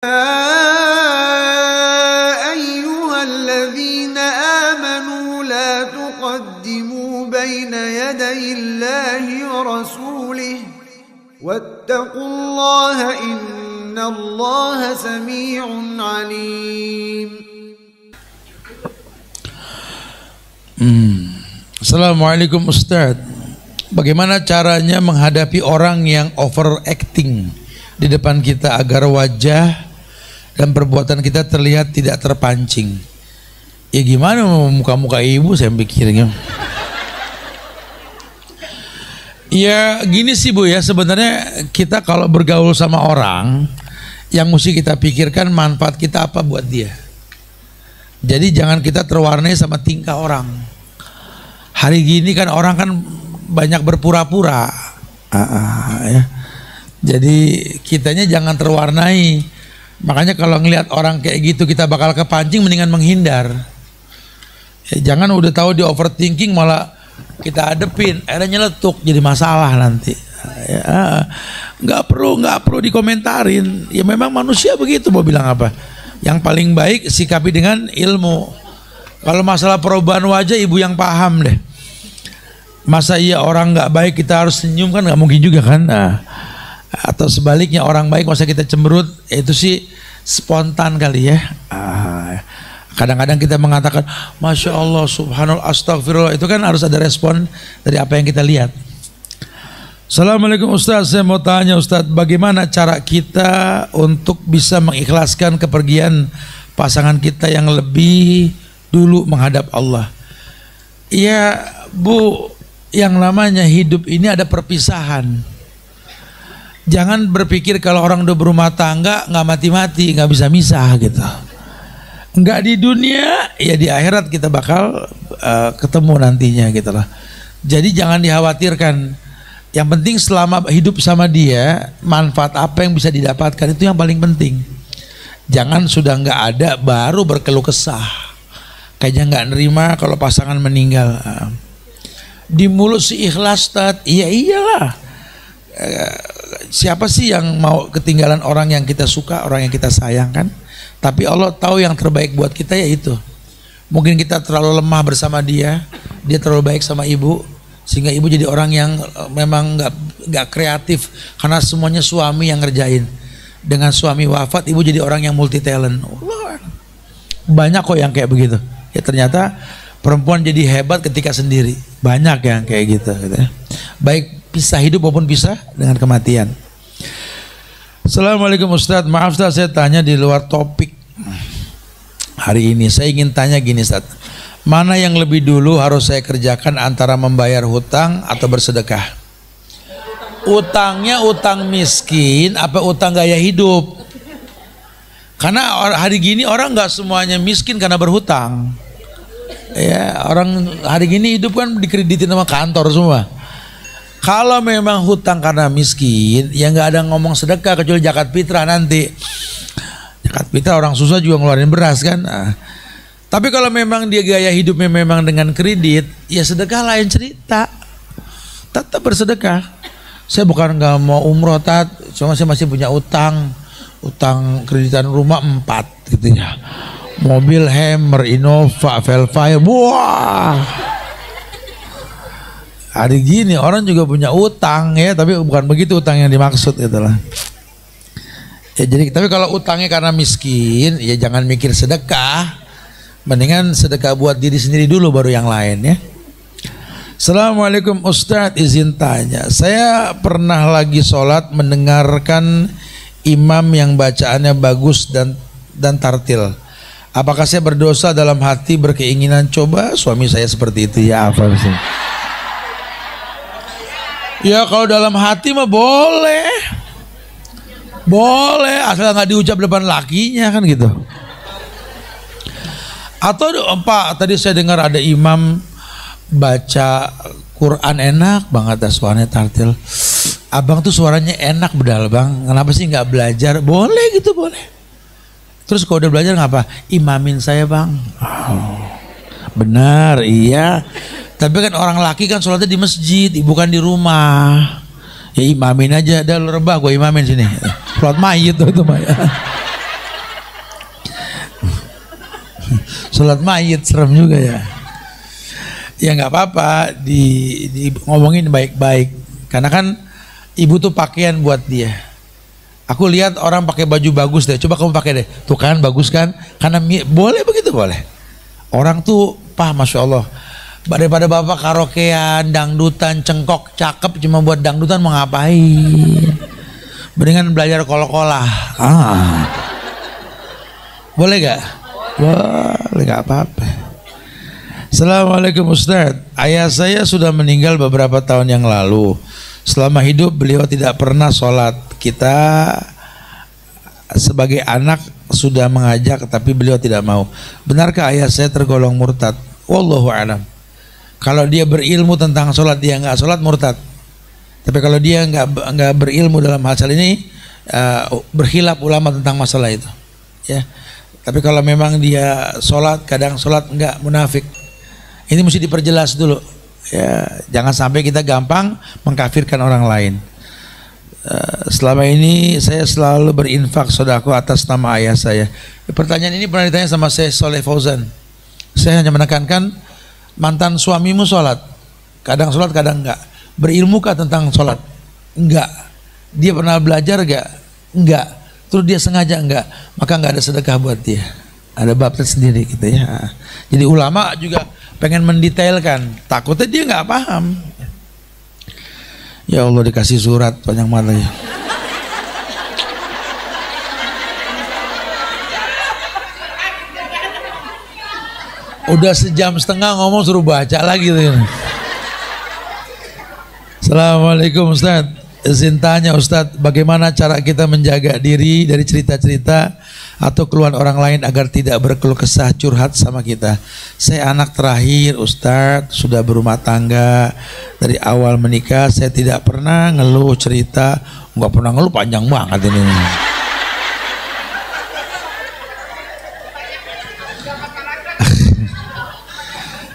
أيها الذين آمنوا لا تقدموا بين يدي الله ورسوله واتقوا الله إن الله سميع عليم. Assalamualaikum Ustadz. Bagaimana caranya menghadapi orang yang overacting di depan kita agar wajah dan perbuatan kita terlihat tidak terpancing? Ya gimana muka-muka ibu, saya pikirnya. Ya gini sih Bu ya, sebenarnya kita kalau bergaul sama orang, yang mesti kita pikirkan manfaat kita apa buat dia. Jadi jangan kita terwarnai sama tingkah orang. Hari gini kan orang kan banyak berpura-pura, ya. Jadi kitanya jangan terwarnai. Makanya kalau ngelihat orang kayak gitu kita bakal kepancing, mendingan menghindar. Ya, jangan udah tahu di overthinking malah kita hadepin, akhirnya nyeletuk jadi masalah nanti. Ya, nggak perlu dikomentarin. Ya memang manusia begitu, mau bilang apa. Yang paling baik sikapi dengan ilmu. Kalau masalah perubahan wajah ibu yang paham deh. Masa iya orang nggak baik kita harus senyum, kan nggak mungkin juga kan. Atau sebaliknya orang baik masa kita cemberut, itu sih spontan kali ya. Kadang-kadang kita mengatakan Masya Allah, Subhanallah, Astagfirullah, itu kan harus ada respon dari apa yang kita lihat. Assalamualaikum Ustaz, saya mau tanya Ustaz, bagaimana cara kita untuk bisa mengikhlaskan kepergian pasangan kita yang lebih dulu menghadap Allah? Ya Bu, yang namanya hidup ini ada perpisahan. Jangan berpikir kalau orang udah berumah tangga nggak mati-mati, nggak bisa misah gitu. Nggak di dunia, ya di akhirat kita bakal ketemu nantinya gitu lah. Jadi jangan dikhawatirkan. Yang penting selama hidup sama dia, manfaat apa yang bisa didapatkan, itu yang paling penting. Jangan sudah nggak ada baru berkeluh kesah. Kayaknya nggak nerima kalau pasangan meninggal. Di mulut si ikhlas, iya iyalah. Siapa sih yang mau ketinggalan orang yang kita suka, orang yang kita sayangkan? Tapi Allah tahu yang terbaik buat kita, ya itu. Mungkin kita terlalu lemah bersama dia, dia terlalu baik sama ibu, sehingga ibu jadi orang yang memang nggak kreatif karena semuanya suami yang ngerjain. Dengan suami wafat, ibu jadi orang yang multi talent. Banyak kok yang kayak begitu. Ya ternyata perempuan jadi hebat ketika sendiri. Banyak yang kayak gitu ya. Baik pisah hidup maupun pisah dengan kematian. Assalamualaikum Ustadz, maaf Ustadz saya tanya di luar topik hari ini. Saya ingin tanya gini Ustadz, mana yang lebih dulu harus saya kerjakan antara membayar hutang atau bersedekah? Utangnya utang miskin apa utang gaya hidup? Karena hari gini orang nggak semuanya miskin karena berhutang. Ya, orang hari gini hidup kan dikreditin sama kantor semua. Kalau memang hutang karena miskin, ya nggak ada ngomong sedekah kecuali zakat fitrah nanti. Zakat fitrah orang susah juga ngeluarin beras kan. Tapi kalau memang dia gaya hidupnya memang dengan kredit, ya sedekah lain cerita. Tetap bersedekah. Saya bukan nggak mau umroh cuma saya masih punya utang kreditan rumah 4 gitu ya. Mobil Hammer, Innova, Velfire, wah. Hari gini orang juga punya utang ya, tapi bukan begitu utang yang dimaksud gitu lah. Ya jadi, tapi kalau utangnya karena miskin, ya jangan mikir sedekah. Mendingan sedekah buat diri sendiri dulu baru yang lain ya. Assalamualaikum Ustadz, izin tanya. Saya pernah lagi sholat mendengarkan imam yang bacaannya bagus dan tartil. Apakah saya berdosa dalam hati berkeinginan coba suami saya seperti itu? Ya apa sih? Ya kalau dalam hati mah boleh, asal nggak diucap depan lakinya kan gitu. Atau Pak, tadi saya dengar ada imam baca Quran enak banget, suaranya tartil. Abang tuh suaranya enak bedal bang, kenapa sih nggak belajar? Boleh gitu, boleh. Terus kalau udah belajar ngapa? Imamin saya bang. Benar, iya. Tapi kan orang laki kan sholatnya di masjid, bukan di rumah. Ya imamin aja, dah lu rebah gue imamin sini. Sholat mayit tuh itu mah. Sholat mayit serem juga ya. Ya nggak apa-apa, di ngomongin baik-baik. Karena kan ibu tuh pakaian buat dia. Aku lihat orang pakai baju bagus deh, coba kamu pakai deh. Tuh kan bagus kan? Karena boleh begitu boleh. Orang tuh masya Allah. Daripada bapak karaokean, dangdutan, cengkok, cakep cuma buat dangdutan mau ngapain? Mendingan belajar kol-kolah. Boleh gak? Boleh, gak apa-apa. Assalamualaikum Ustaz. Ayah saya sudah meninggal beberapa tahun yang lalu. Selama hidup beliau tidak pernah sholat. Kita sebagai anak sudah mengajak tapi beliau tidak mau. Benarkah ayah saya tergolong murtad? Wallahu a'lam. Kalau dia berilmu tentang sholat, dia nggak sholat, murtad. Tapi kalau dia nggak berilmu dalam masalah ini, berkhilaf ulama tentang masalah itu. Ya. Tapi kalau memang dia sholat, kadang sholat nggak, munafik. Ini mesti diperjelas dulu. Ya, jangan sampai kita gampang mengkafirkan orang lain. Selama ini saya selalu berinfak sedekah atas nama ayah saya. Pertanyaan ini pernah ditanya sama saya Soleh Fauzan. Saya hanya menekankan, mantan suamimu sholat, kadang sholat kadang enggak. Berilmukah tentang sholat? Enggak. Dia pernah belajar enggak? Enggak. Terus dia sengaja enggak, maka enggak ada sedekah buat dia. Ada babnya sendiri gitu ya. Jadi ulama juga pengen mendetailkan, takutnya dia enggak paham. Ya Allah, dikasih surat panjang mata ya. Udah sejam setengah ngomong suruh baca lagi tuh. Assalamualaikum Ustaz. Izin tanya Ustaz, bagaimana cara kita menjaga diri dari cerita-cerita atau keluhan orang lain agar tidak berkeluh kesah curhat sama kita? Saya anak terakhir Ustaz, sudah berumah tangga. Dari awal menikah saya tidak pernah ngeluh cerita. Enggak pernah ngeluh, panjang banget ini.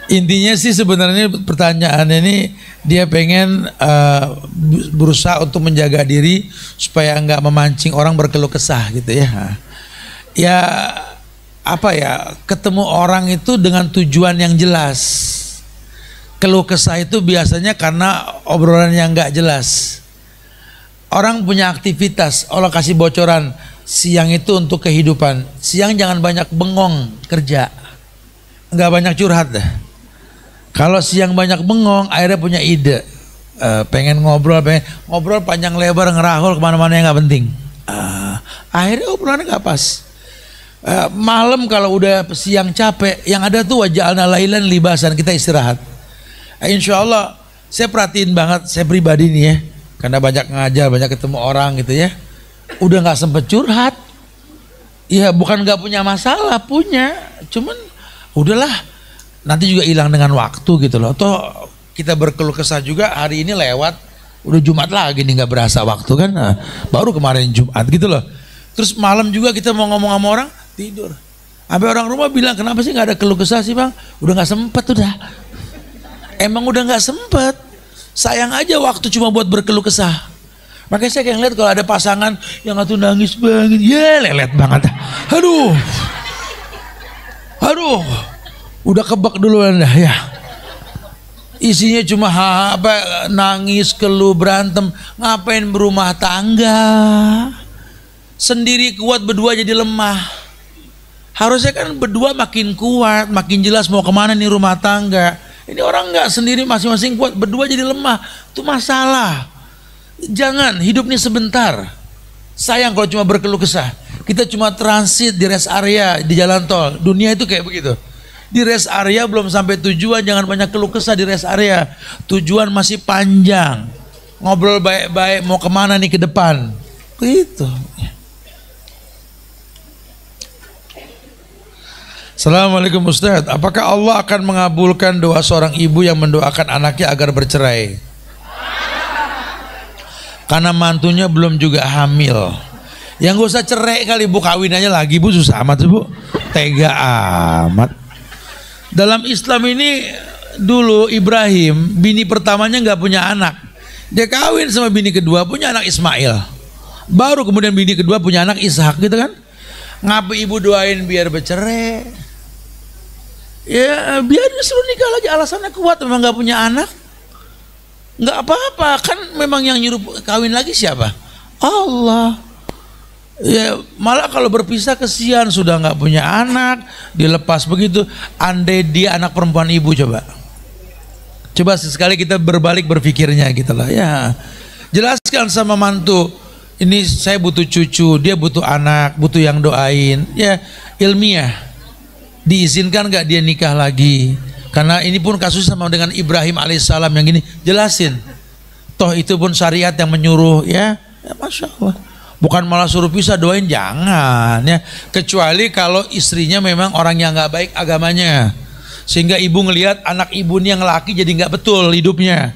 Intinya sih sebenarnya pertanyaan ini dia pengen berusaha untuk menjaga diri supaya nggak memancing orang berkeluh kesah gitu ya. Ya apa ya, ketemu orang itu dengan tujuan yang jelas. Keluh kesah itu biasanya karena obrolan yang nggak jelas. Orang punya aktivitas, Allah kasih bocoran, siang itu untuk kehidupan. Siang jangan banyak bengong kerja, nggak banyak curhat dah. Kalau siang banyak bengong, akhirnya punya ide, pengen ngobrol panjang lebar, ngerahul kemana-mana yang nggak penting. Akhirnya obrolannya nggak pas. Malam kalau udah siang capek, yang ada tuh waja'alna lailan libasan, kita istirahat. Insya Allah saya perhatiin banget, saya pribadi nih ya, karena banyak ngajar, banyak ketemu orang gitu ya, udah nggak sempet curhat. Ya bukan nggak punya masalah, punya, cuman udahlah. Nanti juga hilang dengan waktu gitu loh. Atau kita berkeluh kesah juga, hari ini lewat, udah Jumat lagi nih nggak berasa waktu kan. Nah, baru kemarin Jumat gitu loh. Terus malam juga kita mau ngomong sama orang, tidur. Sampai orang rumah bilang, kenapa sih nggak ada keluh kesah sih bang? Udah nggak sempet udah. Emang udah nggak sempet. Sayang aja waktu cuma buat berkeluh kesah. Makanya saya kayak ngeliat kalau ada pasangan yang tuh nangis banget, ya lelet banget. Aduh. Udah kebak duluan dah ya. Isinya cuma nangis, keluh, berantem. Ngapain berumah tangga? Sendiri kuat, berdua jadi lemah. Harusnya kan berdua makin kuat, makin jelas mau kemana nih rumah tangga. Ini orang nggak sendiri, masing-masing kuat, berdua jadi lemah. Itu masalah. Jangan, hidup ini sebentar. Sayang kalau cuma berkeluh kesah. Kita cuma transit di rest area di jalan tol. Dunia itu kayak begitu. Di rest area belum sampai tujuan, jangan banyak keluh kesah di rest area. Tujuan masih panjang. Ngobrol baik-baik, mau kemana nih ke depan. Gitu. Assalamualaikum Ustaz. Apakah Allah akan mengabulkan doa seorang ibu yang mendoakan anaknya agar bercerai? Karena mantunya belum juga hamil. Yang gak usah cerai kali bu, kawin aja lagi bu, susah amat bu. Tega amat. Dalam Islam ini dulu Ibrahim bini pertamanya nggak punya anak, dia kawin sama bini kedua, punya anak Ismail. Baru kemudian bini kedua punya anak Ishak gitu kan. Ngapa ibu doain biar bercerai? Ya biarin suruh nikah lagi, alasannya kuat, memang nggak punya anak, nggak apa-apa kan. Memang yang nyuruh kawin lagi siapa? Allah. Ya malah kalau berpisah kesian, sudah nggak punya anak dilepas begitu. Andai dia anak perempuan ibu, coba sekali kita berbalik berpikirnya gitu lah ya. Jelaskan sama mantu, ini saya butuh cucu, dia butuh anak, butuh yang doain ya, ilmiah. Diizinkan nggak dia nikah lagi? Karena ini pun kasus sama dengan Ibrahim alaihissalam yang gini, jelasin. Toh itu pun syariat yang menyuruh ya masya Allah. Bukan malah suruh pisah, doain jangan ya. Kecuali kalau istrinya memang orang yang nggak baik agamanya, sehingga ibu ngelihat anak ibu ini yang laki jadi nggak betul hidupnya,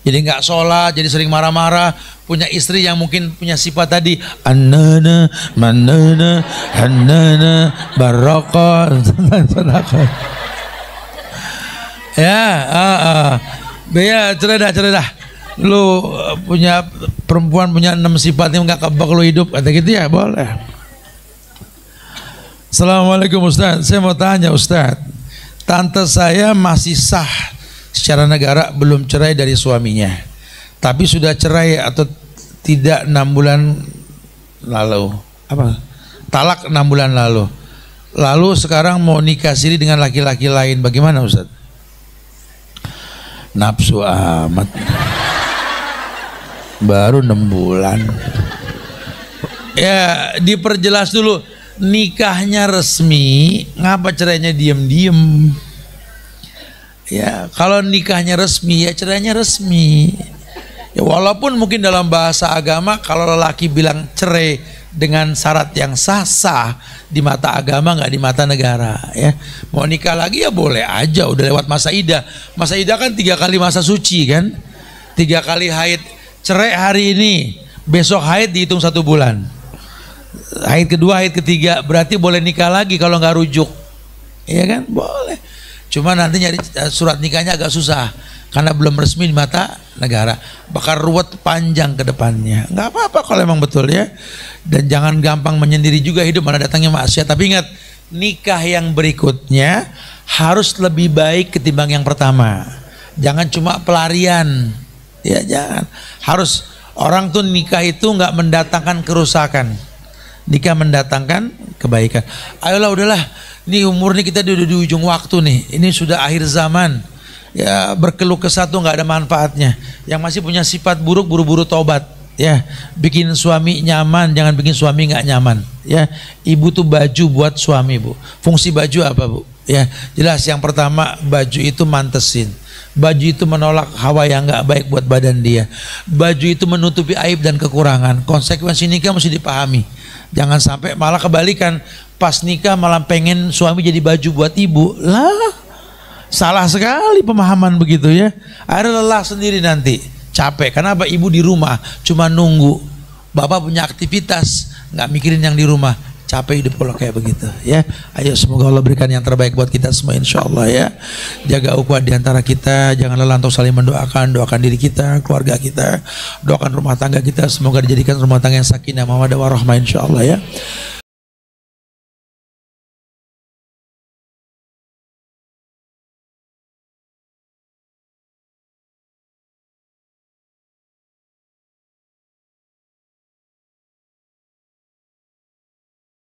jadi nggak sholat, jadi sering marah-marah. Punya istri yang mungkin punya sifat tadi, annana manana hannana baraka ya cerai dah. Lu punya perempuan punya 6 sifat ini nggak kebak lu hidup, kata gitu ya, boleh. Assalamualaikum Ustaz, saya mau tanya Ustaz, tante saya masih sah secara negara, belum cerai dari suaminya, tapi sudah cerai atau tidak 6 bulan lalu, talak 6 bulan lalu, sekarang mau nikah siri dengan laki-laki lain, bagaimana Ustaz? Nafsu amat, baru 6 bulan. Ya diperjelas dulu, nikahnya resmi, ngapa cerainya diem-diem? Ya kalau nikahnya resmi ya cerainya resmi. Ya walaupun mungkin dalam bahasa agama kalau lelaki bilang cerai dengan syarat yang sah di mata agama, nggak di mata negara ya. Mau nikah lagi ya boleh aja, udah lewat masa idah. Masa idah kan 3 kali masa suci kan, 3 kali haid. Cerai hari ini, besok haid dihitung 1 bulan. Haid kedua, haid ketiga, berarti boleh nikah lagi kalau nggak rujuk, iya kan? Boleh. Cuma nanti nyari surat nikahnya agak susah karena belum resmi di mata negara, bakal ruwet panjang ke depannya. Nggak apa-apa kalau emang betul ya. Dan jangan gampang menyendiri juga hidup, mana datangnya maksiat. Tapi ingat, nikah yang berikutnya harus lebih baik ketimbang yang pertama. Jangan cuma pelarian. Ya jangan. Harus, orang tuh nikah itu nggak mendatangkan kerusakan, nikah mendatangkan kebaikan. Ayolah udahlah, ini umur nih kita udah di ujung waktu nih, ini sudah akhir zaman. Ya berkeluh kesah tuh nggak ada manfaatnya. Yang masih punya sifat buruk buru-buru tobat. Ya bikin suami nyaman, jangan bikin suami nggak nyaman. Ya ibu tuh baju buat suami bu. Fungsi baju apa bu? Ya jelas, yang pertama baju itu mantesin. Baju itu menolak hawa yang nggak baik buat badan dia. Baju itu menutupi aib dan kekurangan. Konsekuensi nikah mesti dipahami. Jangan sampai malah kebalikan, pas nikah malah pengen suami jadi baju buat ibu. Lah, salah sekali pemahaman begitu ya. Akhirnya lelah sendiri nanti, capek. Kenapa? Ibu di rumah cuma nunggu. Bapak punya aktivitas, nggak mikirin yang di rumah. Capek hidup kalau kayak begitu ya. Ayo semoga Allah berikan yang terbaik buat kita semua insyaallah ya. Jaga ukhuwah di antara kita, jangan lelah untuk saling mendoakan, doakan diri kita, keluarga kita, doakan rumah tangga kita, semoga dijadikan rumah tangga yang sakinah mawaddah warahmah insyaallah ya.